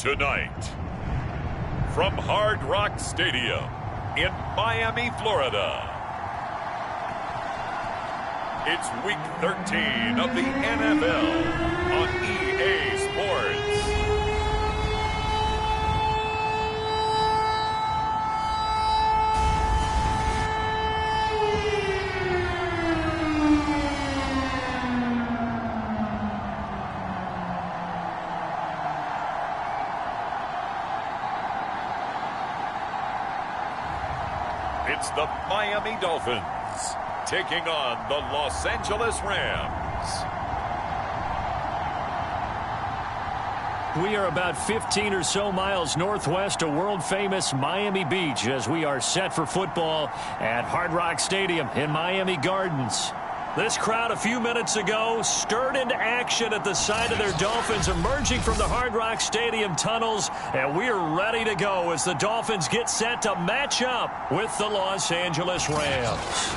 Tonight, from Hard Rock Stadium in Miami, Florida, it's Week 13 of the NFL on EA Sports. It's the Miami Dolphins taking on the Los Angeles Rams. We are about 15 or so miles northwest of world-famous Miami Beach as we are set for football at Hard Rock Stadium in Miami Gardens. This crowd a few minutes ago stirred into action at the side of their Dolphins emerging from the Hard Rock Stadium tunnels, and we're ready to go as the Dolphins get set to match up with the Los Angeles Rams.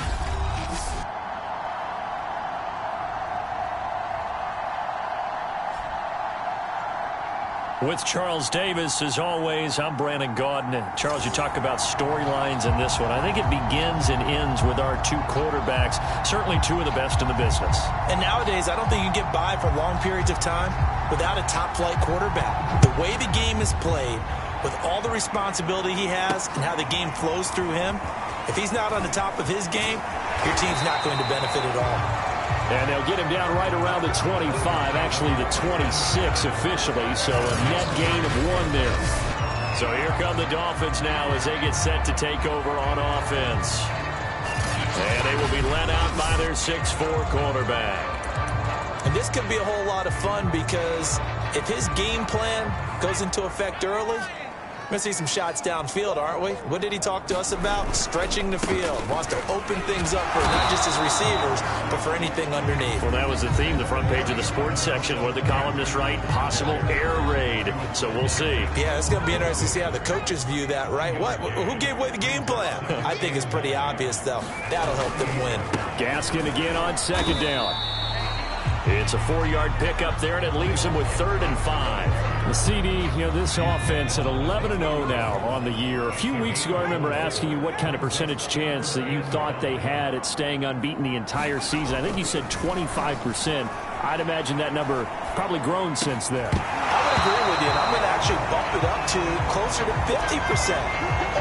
With Charles Davis, as always, I'm Brandon Gaudin. Charles, you talk about storylines in this one. I think it begins and ends with our two quarterbacks, certainly two of the best in the business. And nowadays, I don't think you can get by for long periods of time without a top-flight quarterback. The way the game is played, with all the responsibility he has and how the game flows through him, if he's not on the top of his game, your team's not going to benefit at all. And they'll get him down right around the 25, actually the 26 officially, so a net gain of 1 there. So here come the Dolphins now as they get set to take over on offense. And they will be led out by their 6'4" quarterback. And this could be a whole lot of fun because if his game plan goes into effect early, we're going to see some shots downfield, aren't we? What did he talk to us about? Stretching the field. Wants to open things up for not just his receivers, but for anything underneath. Well, that was the theme, the front page of the sports section, where the columnists write possible air raid. So we'll see. Yeah, it's going to be interesting to see how the coaches view that, right? What? Who gave away the game plan? I think it's pretty obvious, though. That'll help them win. Gaskin again on second down. It's a 4-yard pickup there, and it leaves him with 3rd and 5. The CD, this offense at 11-0 now on the year. A few weeks ago, I remember asking you what kind of percentage chance that you thought they had at staying unbeaten the entire season. I think you said 25%. I'd imagine that number probably grown since then. I would agree with you, and I'm going to actually bump it up to closer to 50%,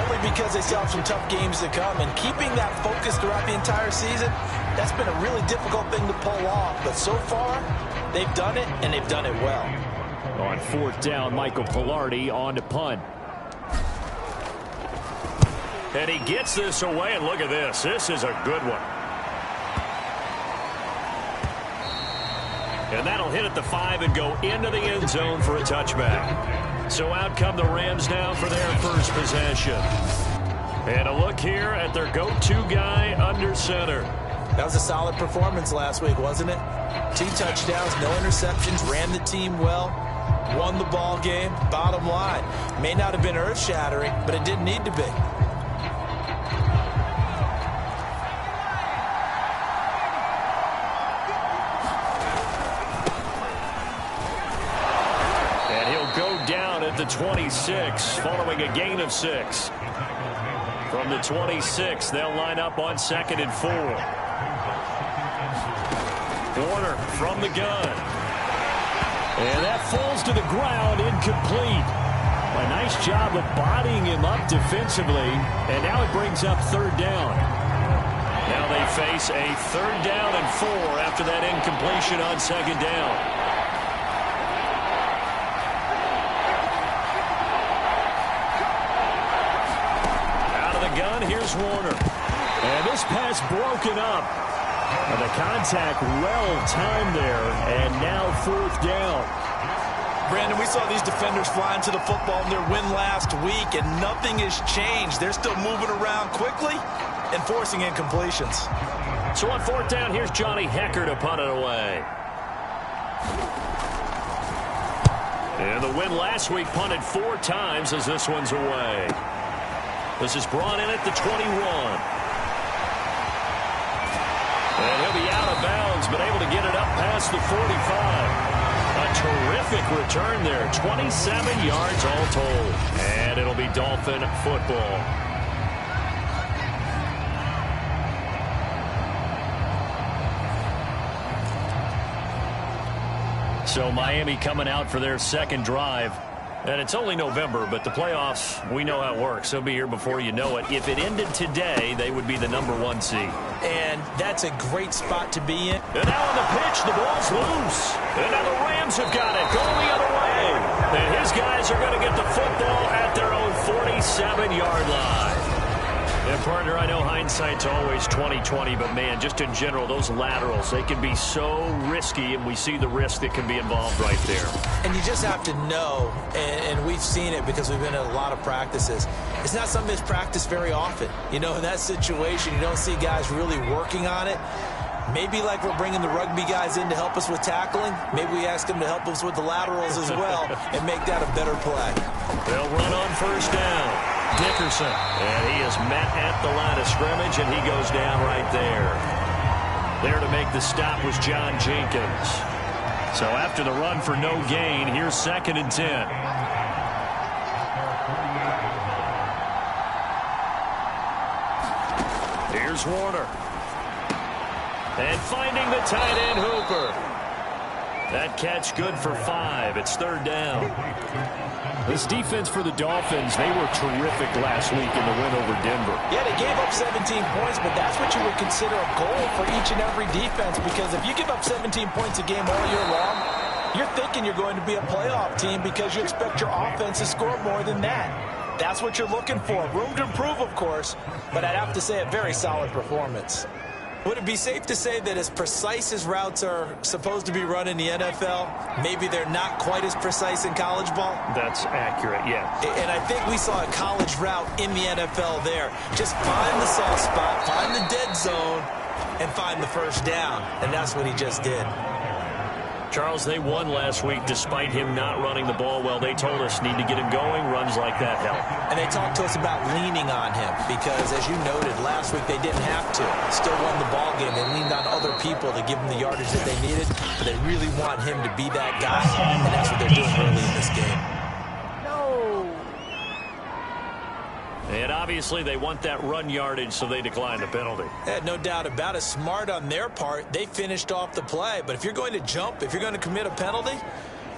only because they still have some tough games to come. And keeping that focus throughout the entire season, that's been a really difficult thing to pull off. But so far, they've done it, and they've done it well. On 4th down, Michael Pilardi on to punt. And he gets this away, and look at this. This is a good one. And that'll hit at the 5 and go into the end zone for a touchback. So out come the Rams now for their first possession. And a look here at their go-to guy under center. That was a solid performance last week, wasn't it? 2 touchdowns, no interceptions, ran the team well, won the ball game. Bottom line, may not have been earth-shattering, but it didn't need to be. And he'll go down at the 26, following a gain of 6. From the 26, they'll line up on 2nd and 4. Warner from the gun. And that falls to the ground, incomplete. A nice job of bodying him up defensively, and now it brings up 3rd down. Now they face a 3rd down and 4 after that incompletion on 2nd down. Out of the gun, here's Warner. And this pass broken up. And the contact well-timed there, and now 4th down. Brandon, we saw these defenders flying to the football in their win last week, and nothing has changed. They're still moving around quickly and forcing incompletions. So on 4th down, here's Johnny Hecker to punt it away. And the win last week punted 4 times as this one's away. This is brought in at the 21. And he'll be out of bounds, but able to get it up past the 45. A terrific return there. 27 yards all told. And it'll be Dolphin football. So Miami coming out for their second drive. And it's only November, but the playoffs, we know how it works. They'll be here before you know it. If it ended today, they would be the #1 seed. And that's a great spot to be in. And now on the pitch, the ball's loose. And now the Rams have got it, going the other way. And his guys are going to get the football at their own 47-yard line. And, partner, I know hindsight's always 20/20, but, man, just in general, those laterals, they can be so risky, and we see the risk that can be involved right there. And you just have to know, and we've seen it because we've been at a lot of practices, it's not something that's practiced very often. You know, in that situation, you don't see guys really working on it. Maybe like we're bringing the rugby guys in to help us with tackling, maybe we ask them to help us with the laterals as well and make that a better play. They'll run on first down. Dickerson, and he is met at the line of scrimmage, and he goes down right there. There to make the stop was John Jenkins. So after the run for no gain, here's 2nd and 10. Here's Warner. And finding the tight end, Hooper. That catch good for 5. It's 3rd down. This defense for the Dolphins, they were terrific last week in the win over Denver. Yeah, they gave up 17 points, but that's what you would consider a goal for each and every defense, because if you give up 17 points a game all year long, you're thinking you're going to be a playoff team because you expect your offense to score more than that. That's what you're looking for. Room to improve, of course, but I'd have to say a very solid performance. Would it be safe to say that as precise as routes are supposed to be run in the NFL, maybe they're not quite as precise in college ball? That's accurate, yeah. And I think we saw a college route in the NFL there. Just find the soft spot, find the dead zone, and find the first down. And that's what he just did. Charles, they won last week despite him not running the ball well. They told us need to get him going. Runs like that help. And they talked to us about leaning on him because, as you noted, last week they didn't have to. Still won the ball game. They leaned on other people to give them the yardage that they needed. But they really want him to be that guy, and that's what they're doing early in this game. And obviously they want that run yardage, so they decline the penalty. Yeah, no doubt about it. Smart on their part. They finished off the play. But if you're going to jump, if you're going to commit a penalty,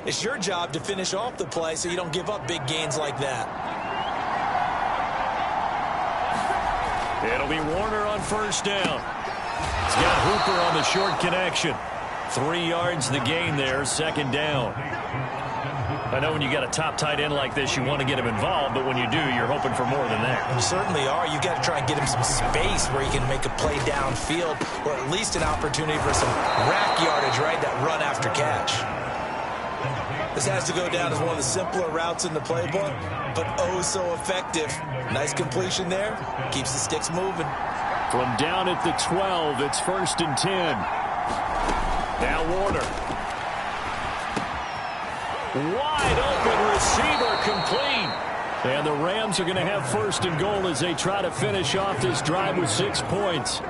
it's your job to finish off the play so you don't give up big gains like that. It'll be Warner on first down. He's got Hooper on the short connection. 3 yards the gain there, 2nd down. I know when you got a top tight end like this, you want to get him involved, but when you do, you're hoping for more than that. You certainly are. You got to try and get him some space where he can make a play downfield, or at least an opportunity for some rack yardage, right? That run after catch. This has to go down as one of the simpler routes in the playbook, but oh so effective. Nice completion there. Keeps the sticks moving. From down at the 12, it's 1st and 10. Now Warner. Wide open receiver complete. And the Rams are going to have 1st and goal as they try to finish off this drive with 6 points.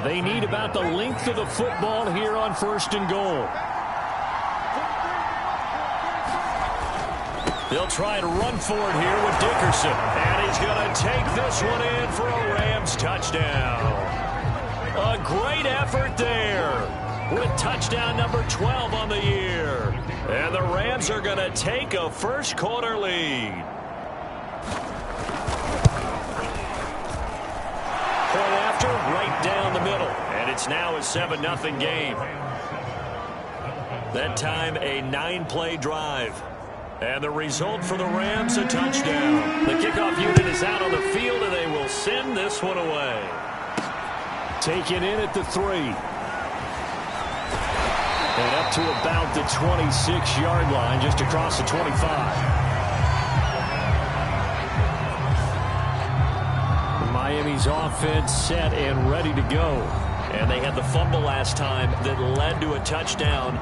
They need about the length of the football here on 1st and goal. They'll try to run for it here with Dickerson. And he's going to take this one in for a Rams touchdown. A great effort there with touchdown number 12 on the year. And the Rams are going to take a first-quarter lead. Point after, right down the middle. And it's now a 7-0 game. That time, a 9-play drive. And the result for the Rams, a touchdown. The kickoff unit is out on the field, and they will send this one away. Taken in at the 3. And up to about the 26-yard line, just across the 25. Miami's offense set and ready to go. And they had the fumble last time that led to a touchdown.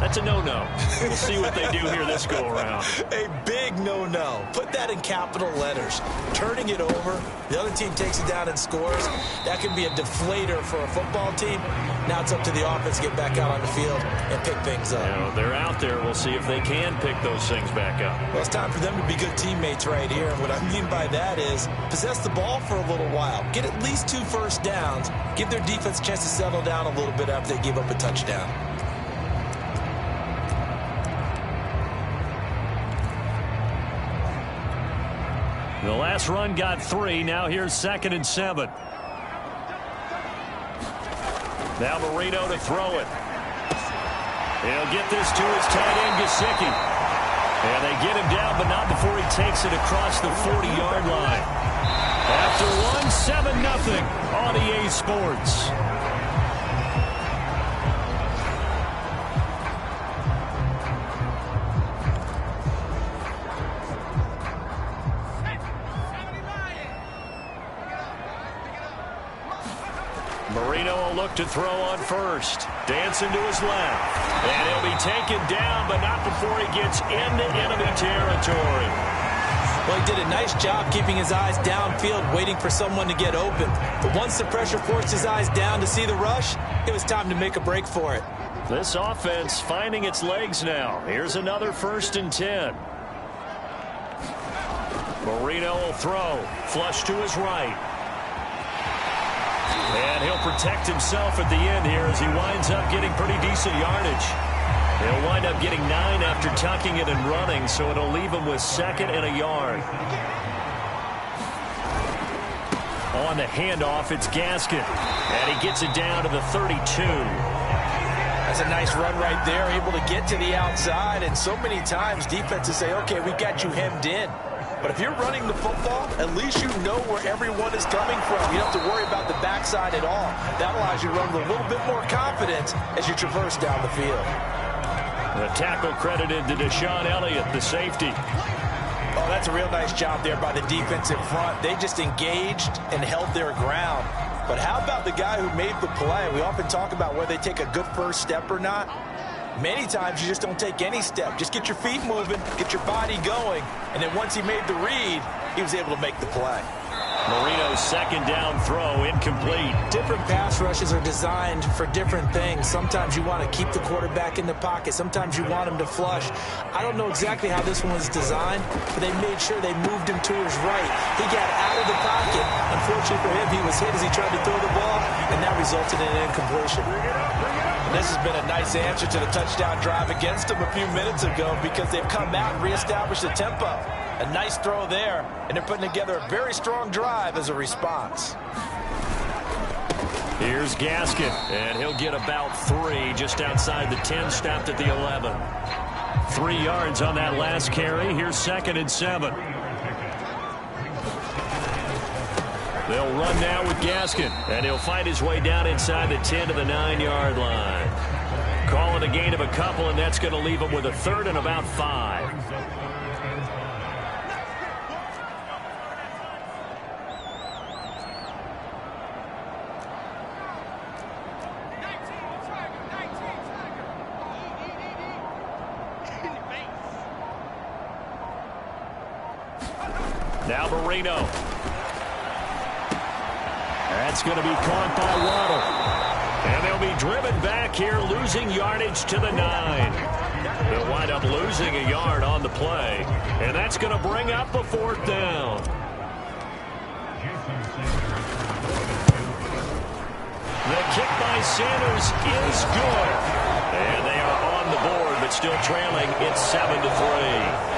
That's a no-no. We'll see what they do here this go-around. A big no-no. Put that in capital letters. Turning it over, the other team takes it down and scores. That could be a deflator for a football team. Now it's up to the offense to get back out on the field and pick things up. You know, they're out there. We'll see if they can pick those things back up. Well, it's time for them to be good teammates right here. And what I mean by that is possess the ball for a little while. Get at least 2 first downs. Give their defense a chance to settle down a little bit after they give up a touchdown. The last run got 3. Now here's 2nd and 7. Now Marino to throw it. He'll get this to his tight end, Gesicki. And they get him down, but not before he takes it across the 40-yard line. After one, 7-0 on EA Sports. Marino will look to throw on first. Dancing to his left. And he'll be taken down, but not before he gets into enemy territory. Well, he did a nice job keeping his eyes downfield, waiting for someone to get open. But once the pressure forced his eyes down to see the rush, it was time to make a break for it. This offense finding its legs now. Here's another 1st and 10. Marino will throw. Flush to his right. And he'll protect himself at the end here as he winds up getting pretty decent yardage. He'll wind up getting 9 after tucking it and running, so it'll leave him with 2nd and a yard. On the handoff, it's Gaskin. And he gets it down to the 32. That's a nice run right there, able to get to the outside. And so many times defenses say, okay, we got you hemmed in. But if you're running the football, at least you know where everyone is coming from. You don't have to worry about the backside at all. That allows you to run with a little bit more confidence as you traverse down the field. The tackle credited to Deshaun Elliott, the safety. Oh, that's a real nice job there by the defense in front. They just engaged and held their ground. But how about the guy who made the play? We often talk about whether they take a good first step or not. Many times you just don't take any step. Just get your feet moving, get your body going, and then once he made the read, he was able to make the play. Marino's 2nd down throw incomplete. Different pass rushes are designed for different things. Sometimes you want to keep the quarterback in the pocket. Sometimes you want him to flush. I don't know exactly how this one was designed, but they made sure they moved him to his right. He got out of the pocket. Unfortunately for him, he was hit as he tried to throw the ball, and that resulted in an incompletion. This has been a nice answer to the touchdown drive against them a few minutes ago because they've come out and reestablished the tempo. A nice throw there, and they're putting together a very strong drive as a response. Here's Gaskin, and he'll get about 3 just outside the 10, stopped at the 11. 3 yards on that last carry. Here's 2nd and 7. They'll run now with Gaskin, and he'll find his way down inside the 10 to the 9-yard line. Call it a gain of a couple, and that's going to leave him with a 3rd and about 5. Now Marino. That's going to be caught by Waddle. And they'll be driven back here, losing yardage to the 9. They'll wind up losing a yard on the play. And that's going to bring up a 4th down. The kick by Sanders is good. And they are on the board, but still trailing. It's 7-3.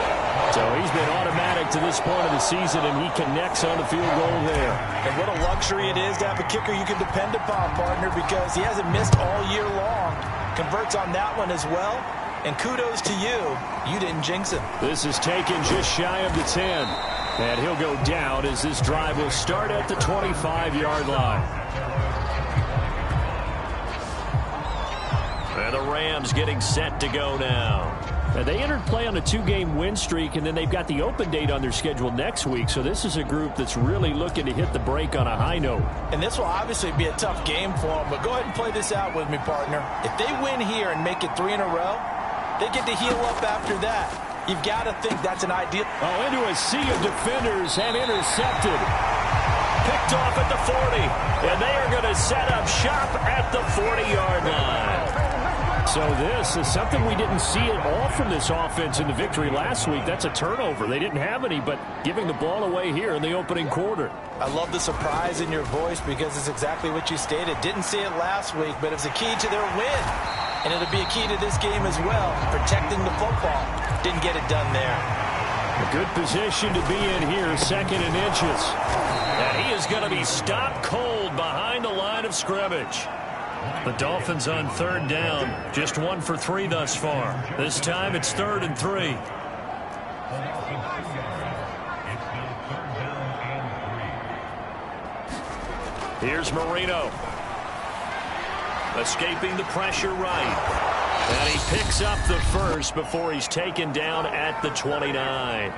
So he's been automatic to this point of the season, and he connects on the field goal there. And what a luxury it is to have a kicker you can depend upon, partner, because he hasn't missed all year long. Converts on that one as well. And kudos to you. You didn't jinx him. This is taken just shy of the 10. And he'll go down as this drive will start at the 25-yard line. And the Rams getting set to go now. Now, they entered play on a 2-game win streak, and then they've got the open date on their schedule next week. So this is a group that's really looking to hit the break on a high note. And this will obviously be a tough game for them, but go ahead and play this out with me, partner. If they win here and make it 3 in a row, They get to heal up after that. You've got to think that's an ideal. Oh, into a sea of defenders and intercepted. Picked off at the 40, and they are going to set up shop at the 40-yard line. So this is something we didn't see at all from this offense in the victory last week. That's a turnover. They didn't have any, but giving the ball away here in the opening quarter. I love the surprise in your voice because it's exactly what you stated. Didn't see it last week, but it was a key to their win. And it'll be a key to this game as well, protecting the football. Didn't get it done there. A good position to be in here, second and inches. And he is going to be stopped cold behind the line of scrimmage. The Dolphins on third down, just 1 for 3 thus far. This time it's 3rd and 3. Here's Marino. Escaping the pressure right. And he picks up the first before he's taken down at the 29.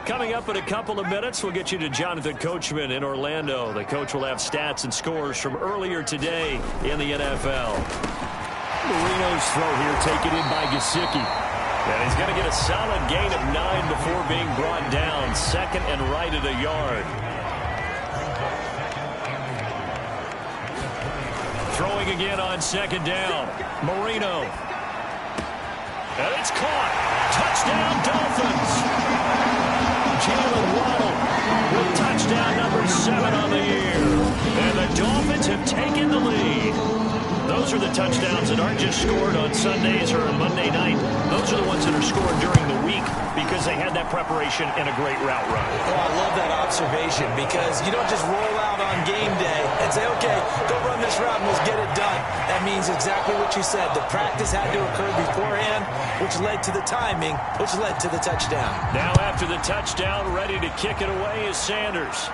Coming up in a couple of minutes, we'll get you to Jonathan Coachman in Orlando. The coach will have stats and scores from earlier today in the NFL. Marino's throw here taken in by Gesicki. And he's going to get a solid gain of 9 before being brought down. 2nd and right at a yard. Throwing again on 2nd down. Marino. And it's caught. Touchdown, Dolphins. Jalen Waddle with touchdown number 7 on the year. And the Dolphins have taken the lead. Those are the touchdowns that aren't just scored on Sundays or on Monday night. Those are the ones that are scored during the week because they had that preparation and a great route run. Oh, I love that observation because you don't just roll out on game day and say, okay, go run this route and let's get it done. That means exactly what you said. The practice had to occur beforehand, which led to the timing, which led to the touchdown. Now after the touchdown, ready to kick it away is Sanders.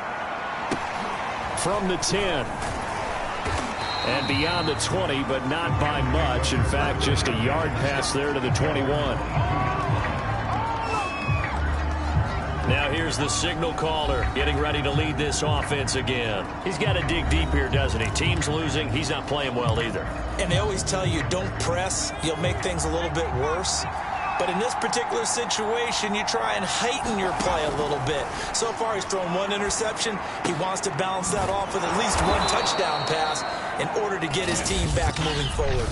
From the 10. And beyond the 20, but not by much. In fact, just a yard pass there to the 21. Now here's the signal caller getting ready to lead this offense again. He's got to dig deep here, doesn't he? Team's losing. He's not playing well either. And they always tell you, don't press. You'll make things a little bit worse. But in this particular situation, you try and heighten your play a little bit. So far, he's thrown 1 interception. He wants to balance that off with at least 1 touchdown pass in order to get his team back moving forward.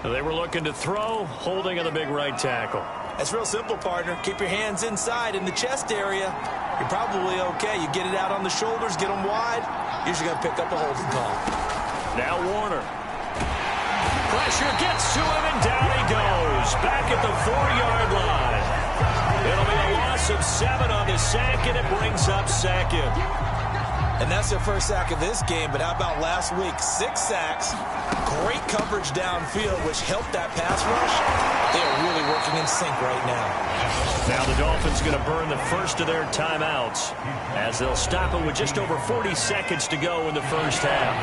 They were looking to throw, holding on the big right tackle. That's real simple, partner. Keep your hands inside in the chest area. You're probably okay. You get it out on the shoulders, get them wide. Usually got to pick up a holding call. Now Warner. Pressure gets to him, and down he goes. Back at the 4-yard line. It'll be a loss of 7 on the sack, and it brings up 2nd. And that's their first sack of this game, but how about last week? 6 sacks, great coverage downfield, which helped that pass rush. They are really working in sync right now. Now the Dolphins going to burn the first of their timeouts as they'll stop it with just over 40 seconds to go in the first half.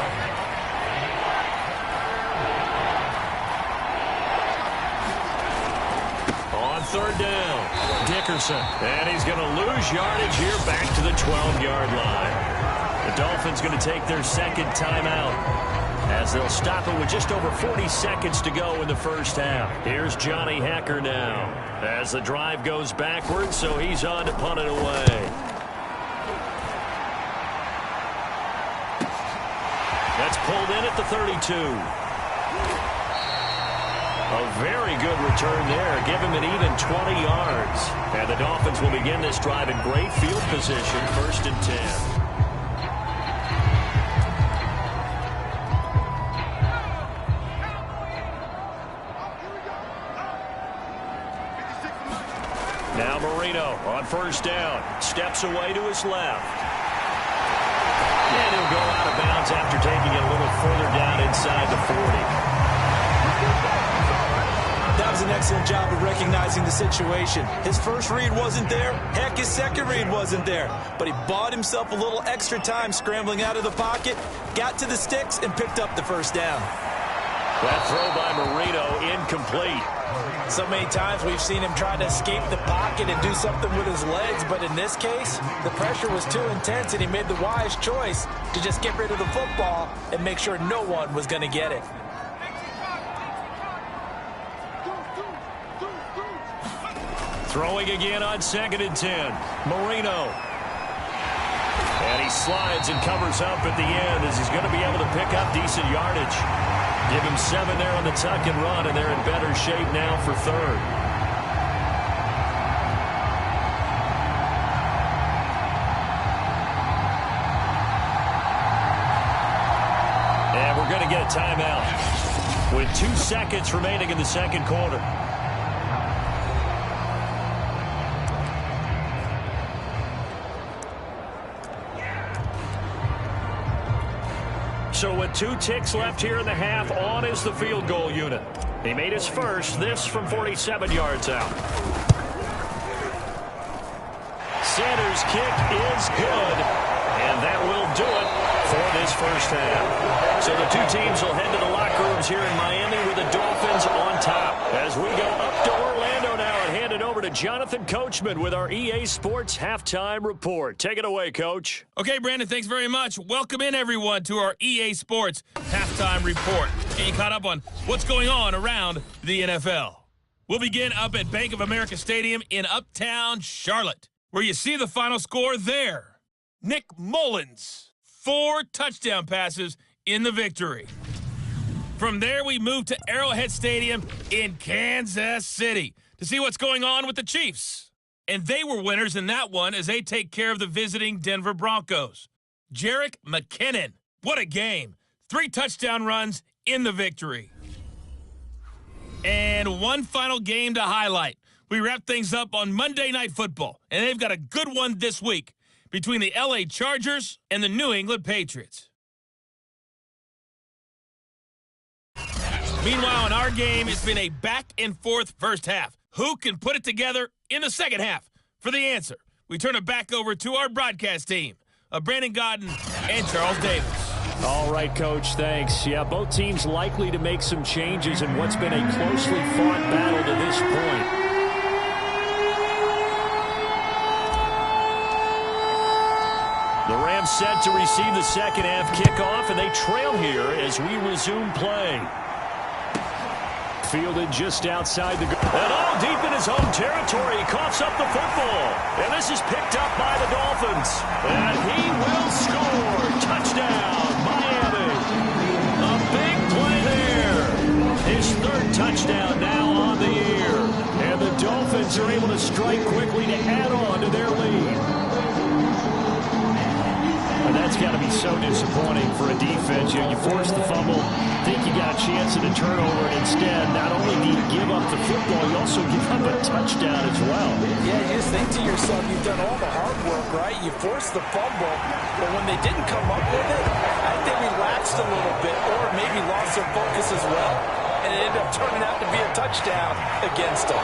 On 3rd down, Dickerson. And he's going to lose yardage here back to the 12-yard line. The Dolphins going to take their 2nd timeout as they'll stop it with just over 40 seconds to go in the first half. Here's Johnny Hacker now as the drive goes backwards, so he's on to punt it away. That's pulled in at the 32. A very good return there. Give him an even 20 yards. And the Dolphins will begin this drive in great field position, 1st and 10. Now Marino on 1st down. Steps away to his left. And he'll go out of bounds after taking it a little further down inside the 40. That was an excellent job of recognizing the situation. His first read wasn't there. Heck, his second read wasn't there. But he bought himself a little extra time scrambling out of the pocket, got to the sticks, and picked up the 1st down. That throw by Marino incomplete. So many times we've seen him try to escape the pocket and do something with his legs, but in this case, the pressure was too intense and he made the wise choice to just get rid of the football and make sure no one was going to get it. Throwing again on 2nd and 10. Marino. And he slides and covers up at the end as he's going to be able to pick up decent yardage. Give him 7 there on the tuck and run, and they're in better shape now for 3rd. And we're going to get a timeout with 2 seconds remaining in the 2nd quarter. So with 2 ticks left here in the half, on is the field goal unit. He made his first, this from 47 yards out. Sanders' kick is good, and that will do it for this first half. So the 2 teams will head to the locker rooms here in Miami with the Dolphins on top. As we go up to Orlando now and hand it over to Jonathan Coachman with our EA Sports Halftime Report. Take it away, Coach. Okay, Brandon, thanks very much. Welcome in, everyone, to our EA Sports Halftime Report. Getting caught up on what's going on around the NFL. We'll begin up at Bank of America Stadium in Uptown Charlotte, where you see the final score there. Nick Mullins, 4 touchdown passes in the victory. From there, we move to Arrowhead Stadium in Kansas City to see what's going on with the Chiefs. And they were winners in that one as they take care of the visiting Denver Broncos. Jerick McKinnon, what a game. 3 touchdown runs in the victory. And one final game to highlight. We wrap things up on Monday Night Football, and they've got a good one this week between the LA Chargers and the New England Patriots. Meanwhile, in our game, it's been a back-and-forth first half. Who can put it together in the second half? For the answer, we turn it back over to our broadcast team of Brandon Godden and Charles Davis. All right, Coach, thanks. Yeah, both teams likely to make some changes in what's been a closely fought battle to this point. The Rams set to receive the second half kickoff, and they trail here as we resume play. Fielded just outside the goal. And all deep in his home territory, he coughs up the football. And this is picked up by the Dolphins. And he will score. Touchdown, Miami. A big play there. His 3rd touchdown now on the year. And the Dolphins are able to strike quickly to add on to their lead. And that's got to be so disappointing for a defense. You force the fumble, think you got a chance at a turnover, and instead, not only do you give up the football, you also give up a touchdown as well. Yeah, you just think to yourself, you've done all the hard work, right? You forced the fumble, but when they didn't come up with it, I think they relaxed a little bit or maybe lost their focus as well, and it ended up turning out to be a touchdown against them.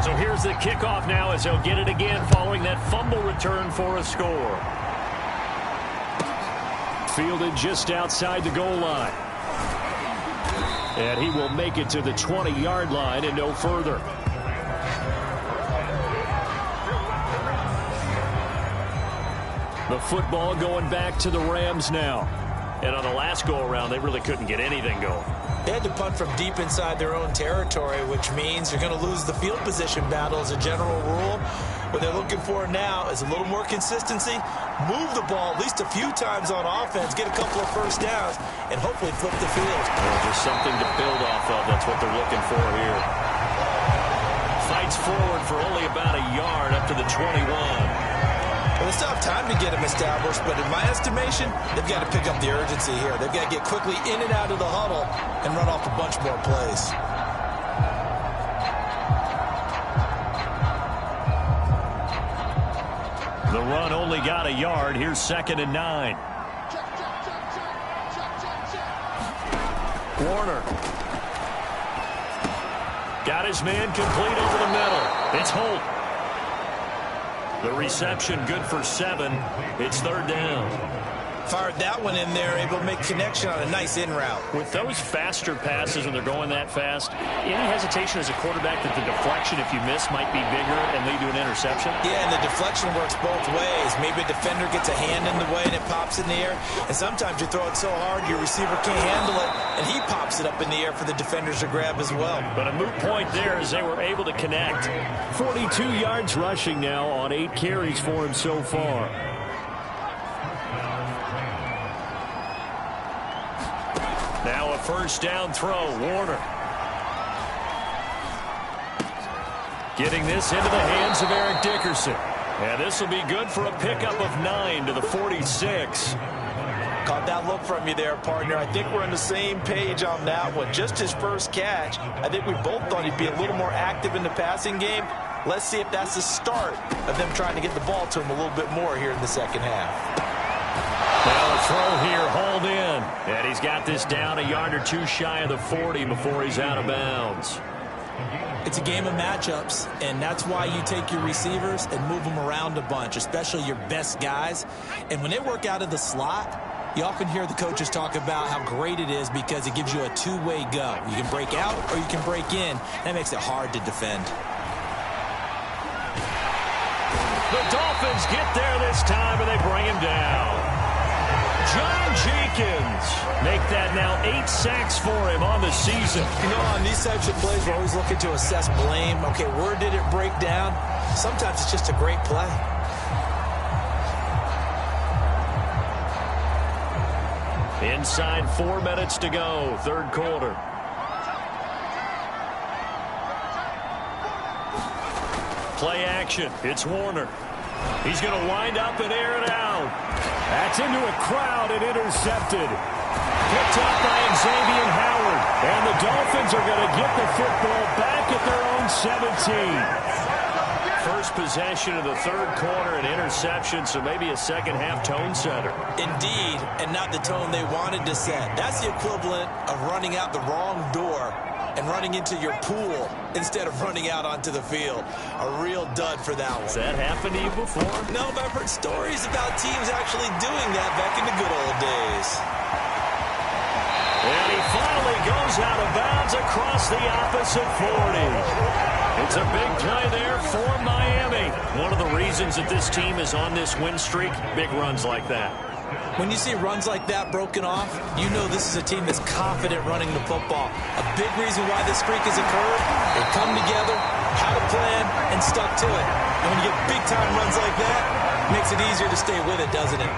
So here's the kickoff now as they'll get it again following that fumble return for a score. Fielded just outside the goal line. And he will make it to the 20-yard line and no further. The football going back to the Rams now. And on the last go-around, they really couldn't get anything going. They had to punt from deep inside their own territory, which means you're going to lose the field position battle as a general rule. What they're looking for now is a little more consistency, move the ball at least a few times on offense, get a couple of first downs, and hopefully flip the field. Well, just something to build off of. That's what they're looking for here. Fights forward for only about a yard up to the 21. Well, they still have time to get him established, but in my estimation, they've got to pick up the urgency here. They've got to get quickly in and out of the huddle and run off a bunch more plays. The run only got a yard. Here's 2nd and 9. Warner. Got his man complete over the middle. It's Holt. The reception good for 7. It's 3rd down. Fired that one in there, able to make connection on a nice in route. With those faster passes when they're going that fast, any hesitation as a quarterback that the deflection, if you miss, might be bigger and lead to an interception? Yeah, and the deflection works both ways. Maybe a defender gets a hand in the way and it pops in the air. And sometimes you throw it so hard your receiver can't handle it, and he pops it up in the air for the defenders to grab as well. But a moot point there as they were able to connect. 42 yards rushing now on 8 carries for him so far. Now a 1st down throw, Warner. Getting this into the hands of Eric Dickerson. And this will be good for a pickup of 9 to the 46. Caught that look from you there, partner. I think we're on the same page on that one. Just his first catch. I think we both thought he'd be a little more active in the passing game. Let's see if that's the start of them trying to get the ball to him a little bit more here in the second half. Now a throw here, hauled in. And he's got this down a yard or 2 shy of the 40 before he's out of bounds. It's a game of matchups, and that's why you take your receivers and move them around a bunch, especially your best guys. And when they work out of the slot, you often hear the coaches talk about how great it is because it gives you a two-way go. You can break out or you can break in. That makes it hard to defend. The Dolphins get there this time, and they bring him down. John Jenkins make that now 8 sacks for him on the season. You know, on these types of plays, we're always looking to assess blame. Okay, where did it break down? Sometimes it's just a great play. Inside 4 minutes to go, 3rd quarter. Play action. It's Warner. He's going to wind up and air it out. That's into a crowd and intercepted. Picked up by Xavier Howard. And the Dolphins are going to get the football back at their own 17. First possession of the 3rd quarter, an interception, so maybe a second-half tone setter. Indeed, and not the tone they wanted to set. That's the equivalent of running out the wrong door and running into your pool instead of running out onto the field. A real dud for that one. Has that happened to you before? No, but I've heard stories about teams actually doing that back in the good old days. And he finally goes out of bounds across the opposite 40. It's a big play there for Miami. One of the reasons that this team is on this win streak, big runs like that. When you see runs like that broken off, you know this is a team that's confident running the football. A big reason why this streak has occurred, they come together, had a plan, and stuck to it. And when you get big-time runs like that, it makes it easier to stay with it, doesn't it?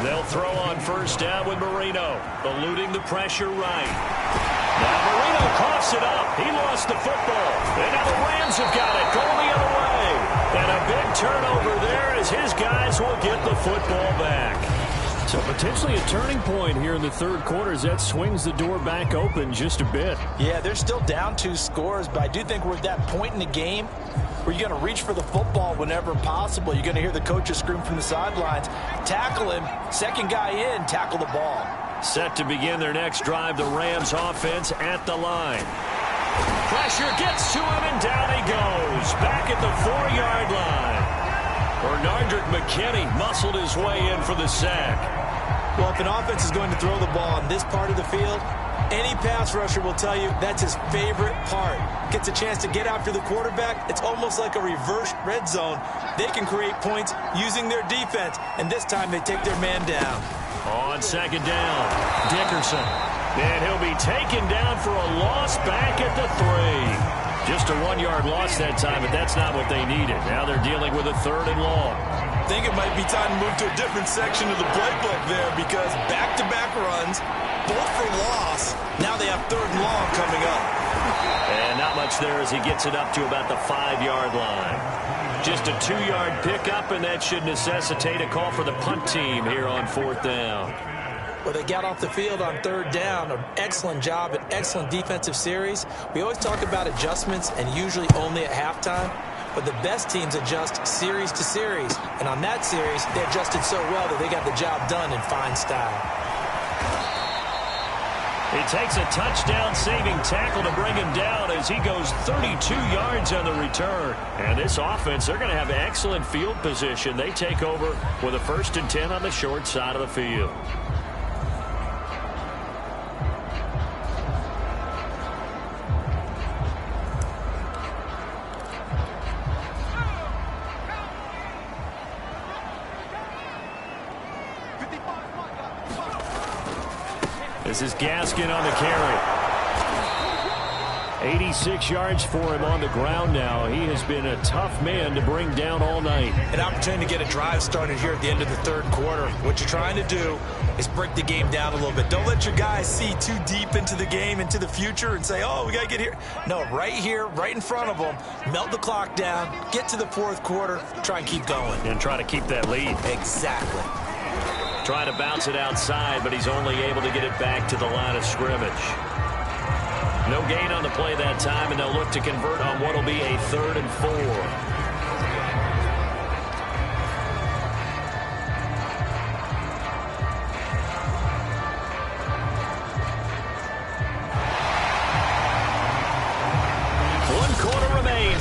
They'll throw on 1st down with Marino, eluding the pressure right. Now Marino coughs it up. He lost the football. And now the Rams have got it going the other way. And a big turnover there as his guys will get the football back. So potentially a turning point here in the 3rd quarter as that swings the door back open just a bit. Yeah, they're still down 2 scores, but I do think we're at that point in the game where you're going to reach for the football whenever possible. You're going to hear the coaches scream from the sidelines. Tackle him. Second guy in, tackle the ball. Set to begin their next drive, the Rams offense at the line. Pressure gets to him, and down he goes. Back at the 4-yard line. Bernardrick McKinney muscled his way in for the sack. Well, if an offense is going to throw the ball on this part of the field, any pass rusher will tell you that's his favorite part. Gets a chance to get after the quarterback. It's almost like a reverse red zone. They can create points using their defense, and this time they take their man down. On 2nd down, Dickerson. And he'll be taken down for a loss back at the 3. Just a 1-yard loss that time, but that's not what they needed. Now they're dealing with a 3rd and long. I think it might be time to move to a different section of the playbook there because back-to-back runs, both for loss. Now they have 3rd and long coming up. And not much there as he gets it up to about the 5-yard line. Just a 2-yard pickup, and that should necessitate a call for the punt team here on 4th down. Well, they got off the field on 3rd down. An excellent job, an excellent defensive series. We always talk about adjustments and usually only at halftime. But the best teams adjust series to series. And on that series, they adjusted so well that they got the job done in fine style. He takes a touchdown-saving tackle to bring him down as he goes 32 yards on the return. And this offense, they're going to have excellent field position. They take over with a 1st and 10 on the short side of the field. This is Gaskin on the carry. 86 yards for him on the ground now. He has been a tough man to bring down all night. An opportunity to get a drive started here at the end of the 3rd quarter. What you're trying to do is break the game down a little bit. Don't let your guys see too deep into the game, into the future, and say, oh, we got to get here. No, right here, right in front of them, melt the clock down, get to the 4th quarter, try and keep going. And try to keep that lead. Exactly. Trying to bounce it outside, but he's only able to get it back to the line of scrimmage. No gain on the play that time, and they'll look to convert on what will be a 3rd and 4.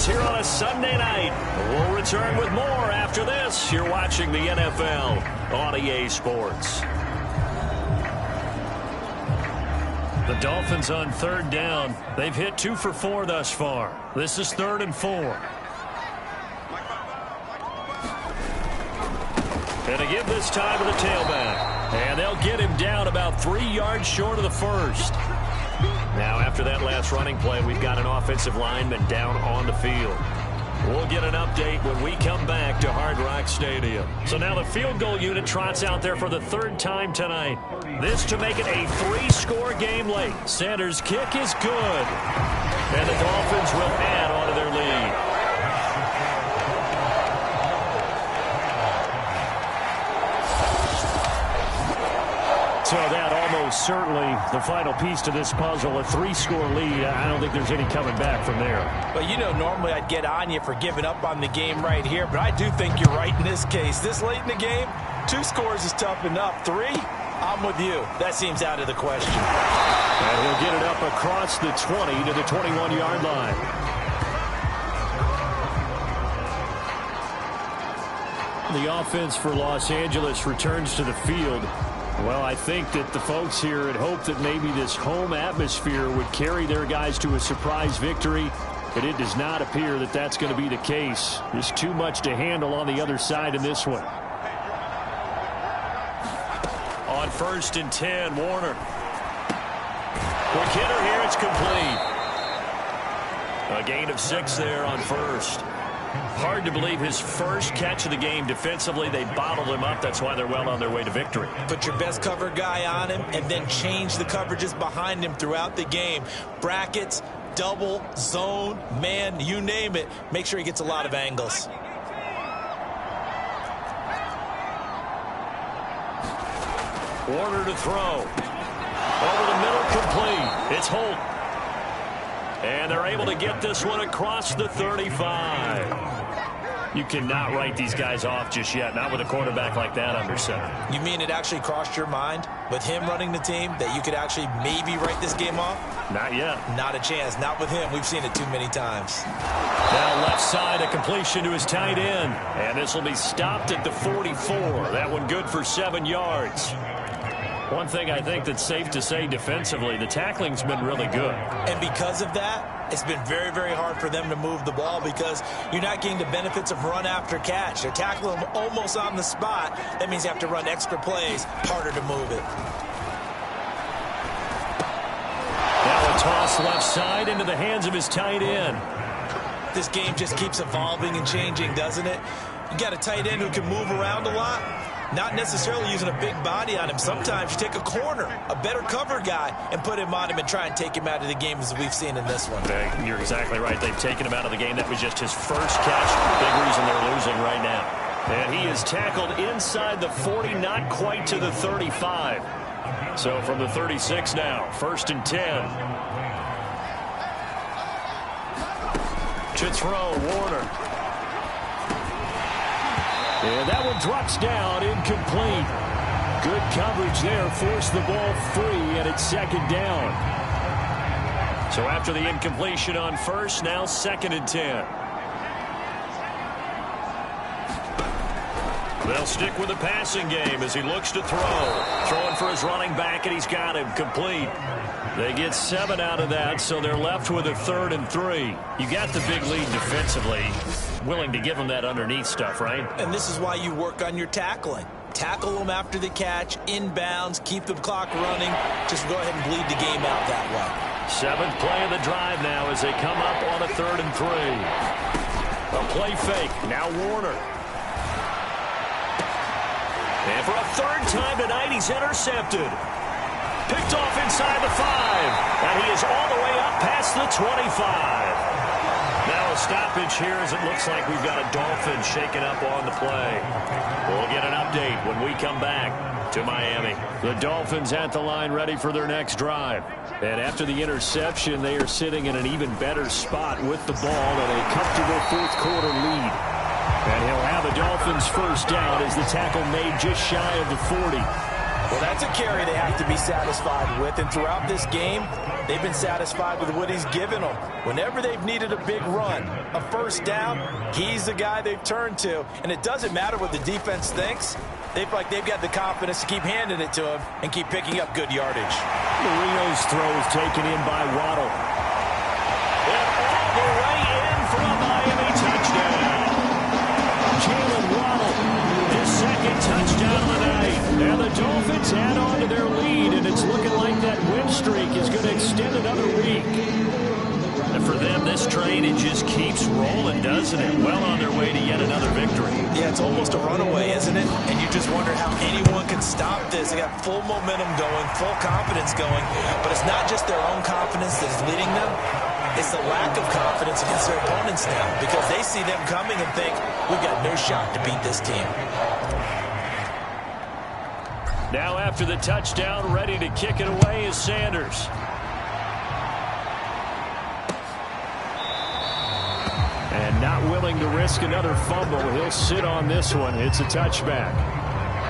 Here on a Sunday night. We'll return with more after this. You're watching the NFL on EA Sports. The Dolphins on 3rd down. They've hit 2 for 4 thus far. This is 3rd and 4. And to give this time to the tailback. And they'll get him down about 3 yards short of the 1st. Now, after that last running play, we've got an offensive lineman down on the field. We'll get an update when we come back to Hard Rock Stadium. So now the field goal unit trots out there for the 3rd time tonight. This to make it a 3-score game late. Sanders' kick is good. And the Dolphins will add on to their lead. So that almost certainly the final piece to this puzzle, a 3-score lead. I don't think there's any coming back from there. Well, you know, normally I'd get on you for giving up on the game right here, but I do think you're right in this case. This late in the game, 2 scores is tough enough. 3, I'm with you. That seems out of the question. And he'll get it up across the 20 to the 21-yard line. The offense for Los Angeles returns to the field. Well, I think that the folks here had hoped that maybe this home atmosphere would carry their guys to a surprise victory, but it does not appear that that's going to be the case. There's too much to handle on the other side in this one. On 1st and 10, Warner. Quick hitter here, it's complete. A gain of 6 there on 1st. Hard to believe his first catch of the game defensively. They bottled him up. That's why they're well on their way to victory. Put your best cover guy on him and then change the coverages behind him throughout the game. Brackets, double, zone, man, you name it. Make sure he gets a lot of angles. Warner to throw. Over the middle, complete. It's Holt. And they're able to get this one across the 35. You cannot write these guys off just yet, not with a quarterback like that under center. You mean it actually crossed your mind with him running the team that you could actually maybe write this game off? Not yet. Not a chance. Not with him. We've seen it too many times. Now left side, a completion to his tight end. And this will be stopped at the 44. That one good for 7 yards. One thing I think that's safe to say defensively, the tackling's been really good. And because of that, it's been very, very hard for them to move the ball because you're not getting the benefits of run after catch. They're tackling them almost on the spot. That means you have to run extra plays, harder to move it. Now a toss left side into the hands of his tight end. This game just keeps evolving and changing, doesn't it? You got a tight end who can move around a lot. Not necessarily using a big body on him. Sometimes you take a corner, a better cover guy, and put him on him and try and take him out of the game as we've seen in this one. You're exactly right. They've taken him out of the game. That was just his first catch. Big reason they're losing right now. And he is tackled inside the 40, not quite to the 35. So from the 36 now, 1st and 10. To throw, Warner. And that one drops down, incomplete. Good coverage there. Forced the ball free, and it's second down. So after the incompletion on first, now 2nd and 10. They'll stick with the passing game as he looks to throw. Throwing for his running back, and he's got him complete. They get 7 out of that, so they're left with a 3rd and 3. You got the big lead defensively. Willing to give them that underneath stuff, right? And this is why you work on your tackling. Tackle them after the catch, inbounds, keep the clock running. Just go ahead and bleed the game out that way. 7th play of the drive now as they come up on a 3rd and 3. A play fake. Now Warner. And for a 3rd time tonight, he's intercepted. Picked off inside the 5. And he is all the way up past the 25. Now a stoppage here as it looks like we've got a Dolphin shaking up on the play. We'll get an update when we come back to Miami. The Dolphins at the line ready for their next drive. And after the interception, they are sitting in an even better spot with the ball and a comfortable 4th quarter lead. And he'll have the Dolphins first down as the tackle made just shy of the 40. Well, that's a carry they have to be satisfied with. And throughout this game, they've been satisfied with what he's given them. Whenever they've needed a big run, a first down, he's the guy they've turned to. And it doesn't matter what the defense thinks. They feel like they've got the confidence to keep handing it to him and keep picking up good yardage. Marino's throw is taken in by Waddle. And all the way in for a Miami touchdown. Jalen Waddle, his 2nd touchdown of the night. And the Dolphins add on to their lead, and it's looking like that win streak is going to extend another week. And for them, this train, it just keeps rolling, doesn't it? Well on their way to yet another victory. Yeah, it's almost a runaway, isn't it? And you just wonder how anyone can stop this. They got full momentum going, full confidence going. But it's not just their own confidence that is leading them. It's the lack of confidence against their opponents now because they see them coming and think, we've got no shot to beat this team. Now after the touchdown, ready to kick it away is Sanders. And not willing to risk another fumble. He'll sit on this one. It's a touchback.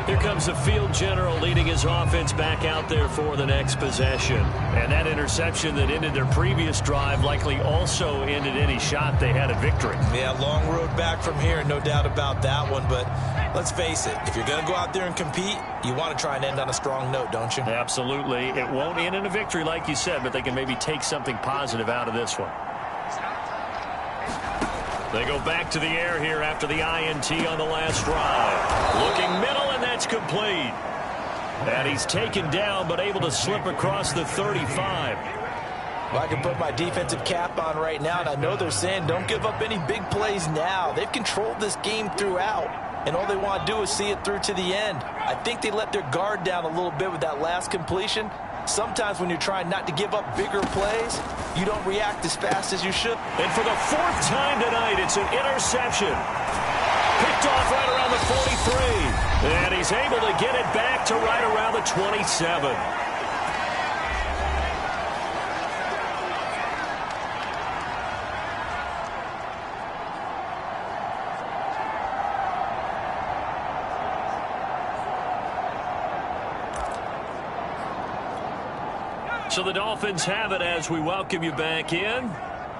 Here comes the field general leading his offense back out there for the next possession. And that interception that ended their previous drive likely also ended any shot they had at victory. Yeah, long road back from here, no doubt about that one. But let's face it, if you're going to go out there and compete, you want to try and end on a strong note, don't you? Absolutely. It won't end in a victory like you said, but they can maybe take something positive out of this one. They go back to the air here after the INT on the last drive. Looking middle, and that's complete. And he's taken down, but able to slip across the 35. Well, I can put my defensive cap on right now, and I know they're saying don't give up any big plays now. They've controlled this game throughout, and all they want to do is see it through to the end. I think they let their guard down a little bit with that last completion. Sometimes when you're trying not to give up bigger plays, you don't react as fast as you should. And for the 4th time tonight, it's an interception. Picked off right around the 43. And he's able to get it back to right around the 27. So the Dolphins have it as we welcome you back in.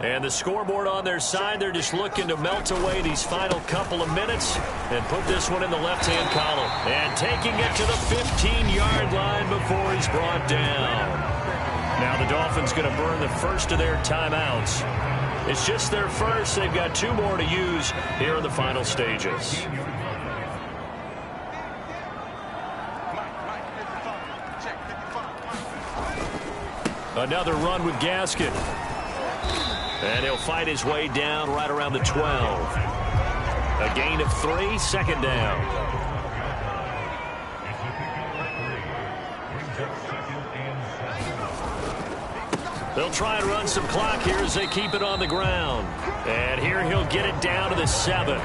And the scoreboard on their side, they're just looking to melt away these final couple of minutes and put this one in the left-hand column. And taking it to the 15-yard line before he's brought down. Now the Dolphins going to burn the first of their timeouts. It's just their first. They've got 2 more to use here in the final stages. Another run with Gaskin. And he'll fight his way down right around the 12. A gain of 3, 2nd down. They'll try and run some clock here as they keep it on the ground. And here he'll get it down to the 7.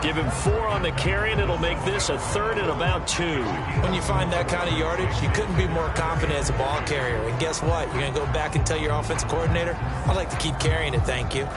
Give him 4 on the carry, and it'll make this a 3rd and about 2. When you find that kind of yardage, you couldn't be more confident as a ball carrier. And guess what? You're going to go back and tell your offensive coordinator, I'd like to keep carrying it, thank you.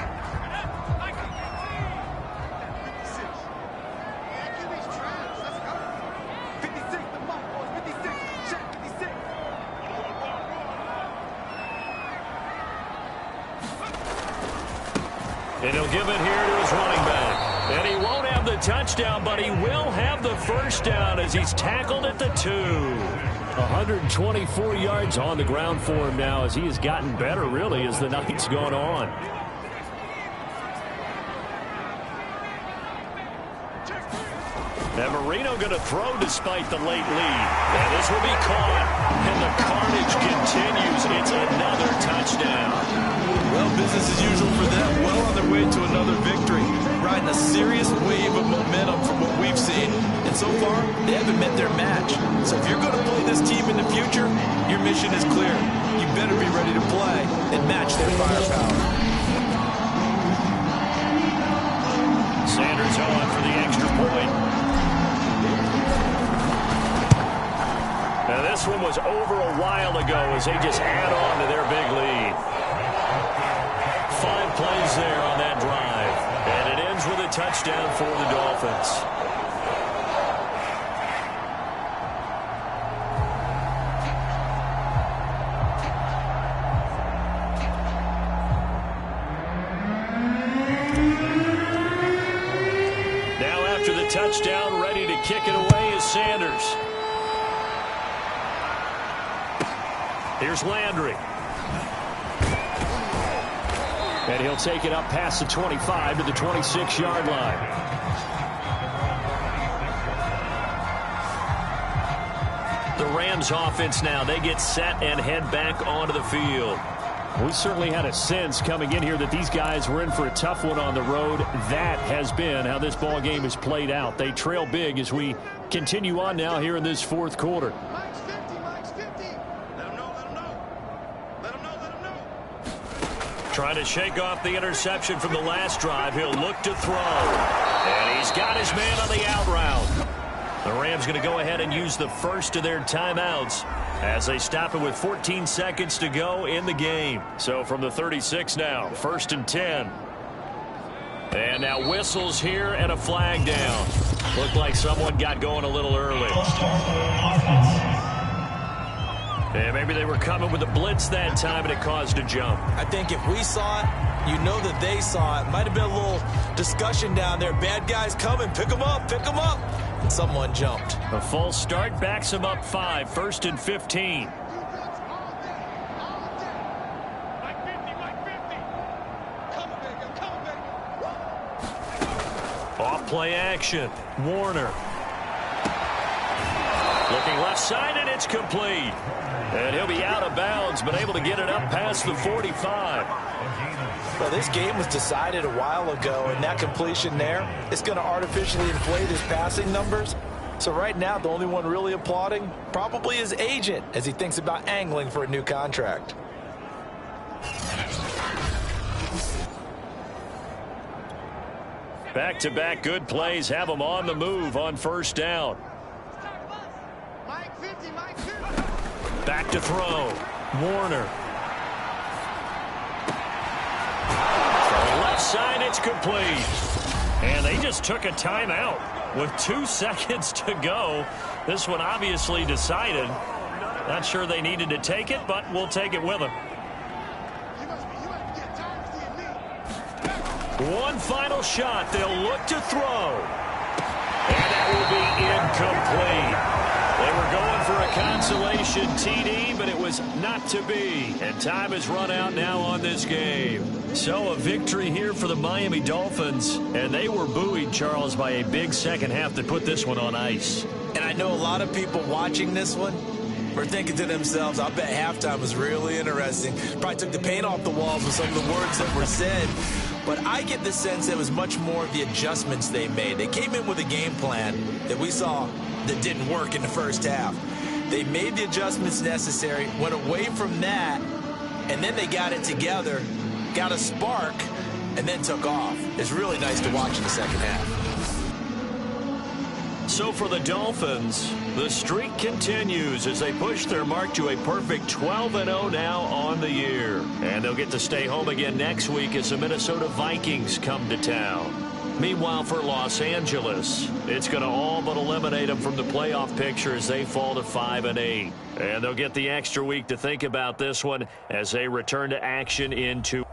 And he'll give it here to his running back. And he won't have the touchdown, but he will have the first down as he's tackled at the 2. 124 yards on the ground for him now as he has gotten better, really, as the night's gone on. And Marino going to throw despite the late lead. And this will be caught. And the carnage continues. It's another touchdown. Well, business as usual for them. Well on their way to another victory. Riding a serious wave of momentum from what we've seen. And so far, they haven't met their match. So if you're going to play this team in the future, your mission is clear. You better be ready to play and match their firepower. Sanders on for the extra point. Now this one was over a while ago as they just add on to their big lead. 5 plays there on that drive. And it ends with a touchdown for the Dolphins. Now after the touchdown, ready to kick it away is Sanders. Here's Landry. And he'll take it up past the 25 to the 26-yard line. The Rams offense now, they get set and head back onto the field. We certainly had a sense coming in here that these guys were in for a tough one on the road. That has been how this ball game has played out. They trail big as we continue on now here in this fourth quarter. Trying to shake off the interception from the last drive. He'll look to throw. And he's got his man on the out route. The Rams going to go ahead and use the first of their timeouts as they stop it with 14 seconds to go in the game. So from the 36 now, 1st and 10. And now whistles here and a flag down. Looked like someone got going a little early. And maybe they were coming with a blitz that time and it caused a jump. I think if we saw it, you know that they saw it. Might have been a little discussion down there. Bad guys coming. Pick them up. Pick them up. And someone jumped. A false start backs them up 5. 1st and 15. Off play action. Warner. Looking left side, and it's complete. And he'll be out of bounds, but able to get it up past the 45. Well, this game was decided a while ago, and that completion there is going to artificially inflate his passing numbers. So right now, the only one really applauding probably his agent as he thinks about angling for a new contract. Back-to-back good plays have them on the move on 1st down. Back to throw. Warner. From left side, it's complete. And they just took a timeout with 2 seconds to go. This one obviously decided. Not sure they needed to take it, but we'll take it with them. One final shot. They'll look to throw. And that will be incomplete. They were going for a consolation TD, but it was not to be. And time has run out now on this game. So a victory here for the Miami Dolphins. And they were buoyed, Charles, by a big second half that put this one on ice. And I know a lot of people watching this one were thinking to themselves, I bet halftime was really interesting. Probably took the paint off the walls with some of the words that were said. But I get the sense it was much more of the adjustments they made. They came in with a game plan that we saw that didn't work in the first half. They made the adjustments necessary, went away from that, and then they got it together, got a spark, and then took off. It's really nice to watch in the second half. So for the Dolphins, the streak continues as they push their mark to a perfect 12-0 now on the year. And they'll get to stay home again next week as the Minnesota Vikings come to town. Meanwhile, for Los Angeles, it's going to all but eliminate them from the playoff picture as they fall to 5-8. And they'll get the extra week to think about this one as they return to action in 2.